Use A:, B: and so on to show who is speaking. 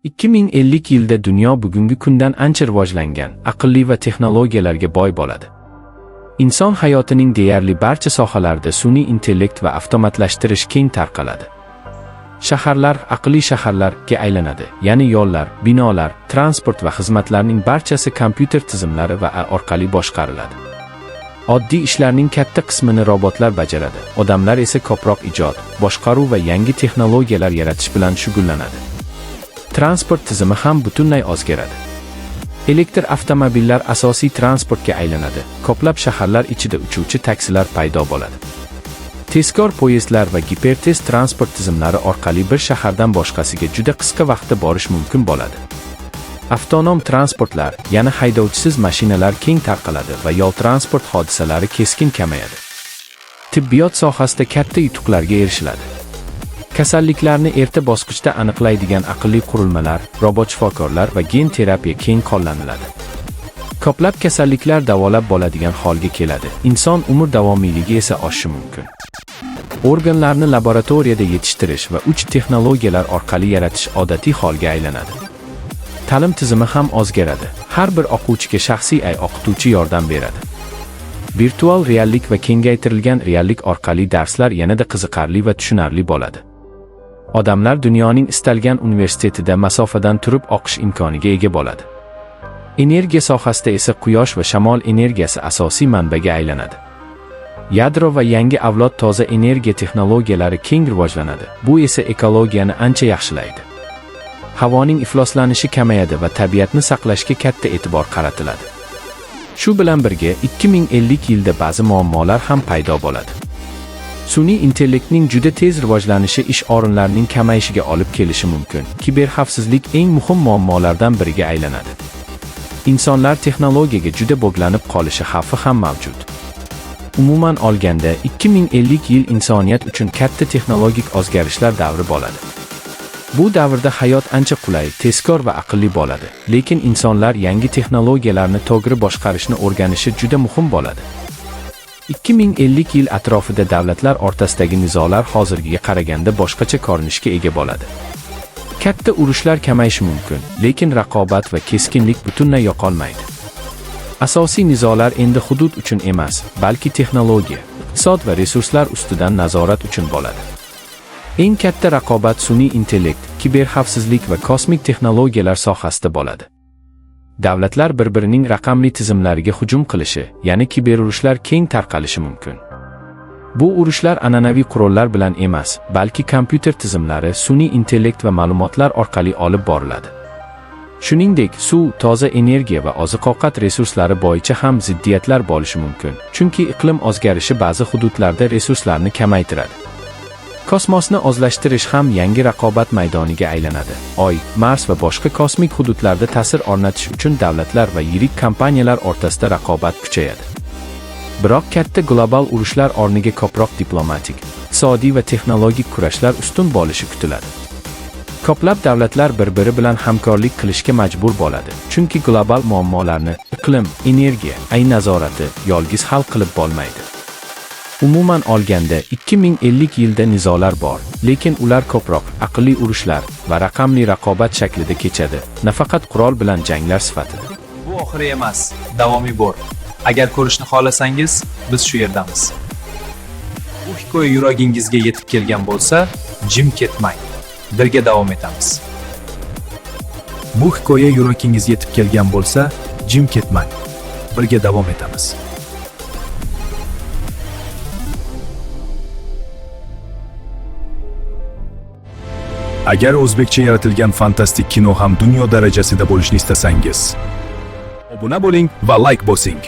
A: 2050 yilda dunyo bugungi kundan ancha rivojlangan, aqlli va texnologiyalarga boy bo'ladi. Inson hayotining deyarli barcha sohalarida sun'iy intellekt va avtomatlashtirish keng tarqaladi. Shaharlar aqlli shaharlarga aylanadi, ya'ni yo'llar, binolar, transport va xizmatlarning barchasi kompyuter tizimlari va AI orqali boshqariladi. Oddiy ishlarning katta qismini robotlar bajaradi, odamlar esa ko'proq ijod, boshqaruv va yangi texnologiyalar yaratish bilan shug'ullanadi. Transport tizimi ham butunlay o'zgaradi. Elektr avtomobillar asosiy transportga aylanadi. Ko'plab shaharlar ichida uchuvchi taksilar paydo bo'ladi. Tezkor poyezdlar va gipertez transport tizimlari orqali bir shahardan boshqasiga juda qisqa vaqtda borish mumkin bo'ladi. Avtonom transportlar, ya'ni haydovchisiz mashinalar keng tarqaladi va yo'l transport hodisalari keskin kamayadi. Tibbiyot sohasida katta yutuqlarga erishiladi. Kasalliklarni erta bosqichda aniqlaydigan aqlli qurilmalar, robot shifokorlar va gen terapiya keng qo'llaniladi. Ko'plab kasalliklar davolab bo'ladigan holga keladi. Inson umr davomiyligi esa oshishi mumkin. Organlarni laboratoriyada yetishtirish va uch texnologiyalar orqali yaratish odatiy holga aylanadi. Ta'lim tizimi ham o'zgaradi. Har bir o'quvchiga shaxsiy AI o'qituvchi yordam beradi. Virtual reallik va kengaytirilgan reallik orqali darslar yanada qiziqarli va tushunarli bo'ladi. Odamlar dunyoning istalgan universitetida masofadan turib o'qish imkoniga ega bo'ladi. Energiya sohasida esa quyosh va shamol energiyasi asosiy manbaga aylanadi. Yadro va yangi avlod toza energiya texnologiyalari keng rivojlanadi. Bu esa ekologiyani ancha yaxshilaydi. Havoning ifloslanishi kamayadi va tabiatni saqlashga katta e'tibor qaratiladi. Shu bilan birga 2050 yilda ba'zi muammolar ham paydo bo'ladi. Sun'iy intellektning juda tez rivojlanishi ish o'rinlarining kamayishiga olib kelishi mumkin. Kiberxavfsizlik eng muhim muammolardan biriga aylanadi. Insonlar texnologiyaga juda bog'lanib qolishi xavfi ham mavjud. Umuman olganda, 2050 yil insoniyat uchun katta texnologik o'zgarishlar davri bo'ladi. Bu davrda hayot ancha qulay, tezkor va aqlli bo'ladi, lekin insonlar yangi texnologiyalarni to'g'ri boshqarishni o'rganishi juda muhim bo'ladi. 2050 yil atrofida davlatlar o'rtasidagi nizolar hozirgiga qaraganda boshqacha ko'rinishga ega bo'ladi. Katta urushlar kamayishi mumkin, lekin raqobat va keskinlik butunlay yo'qolmaydi. Asosiy nizolar endi hudud uchun emas, balki texnologiya, iqtisod va resurslar ustidan nazorat uchun bo'ladi. Eng katta raqobat sun'iy intellekt, kiberxavfsizlik va kosmik texnologiyalar sohasida bo'ladi. Davlatlar bir-birining raqamli tizimlariga hujum qilishi, ya'ni kiberurushlar keng tarqalishi mumkin. Bu urushlar an'anaviy qurollar bilan emas, balki kompyuter tizimlari, sun'iy intellekt va ma'lumotlar orqali olib boriladi. Shuningdek, suv, toza energiya va oziq-ovqat resurslari bo'yicha ham ziddiyatlar bo'lishi mumkin, chunki iqlim o'zgarishi ba'zi hududlarda resurslarni kamaytiradi. Kosmosni o'zlashtirish ham yangi raqobat maydoniga aylanadi. Oy, Mars va boshqa kosmik hududlarda ta'sir o'rnatish uchun davlatlar va yirik kompaniyalar o'rtasida raqobat kuchayadi. Biroq katta global urushlar o'rniga ko'proq diplomatik, iqtisodiy va texnologik kurashlar ustun bo'lishi kutiladi. Ko'plab davlatlar bir-biri bilan hamkorlik qilishga majbur bo'ladi, chunki global muammolarni iqlim, energiya, AI nazorati yolg'iz hal qilib bo'lmaydi. Umuman olganda 2050 yilda nizolar bor, lekin ular ko'proq aqlli urushlar va raqamli raqobat shaklida kechadi, nafaqat qurol bilan janglar sifatida.
B: Bu oxiri emas, davomiy bor. Agar ko'rishni xohlasangiz, biz shu yerdamiz. Bu hikoya yuragingizga yetib kelgan bo'lsa, jim ketmang. Birga davom etamiz.
C: Bu hikoya yuragingizga yetib kelgan bo'lsa, jim ketmang. Birga davom etamiz. Agar o'zbekcha yaratilgan fantastik kino ham dunyo darajasida bo'lishni istasangiz, obuna bo'ling va like bosing.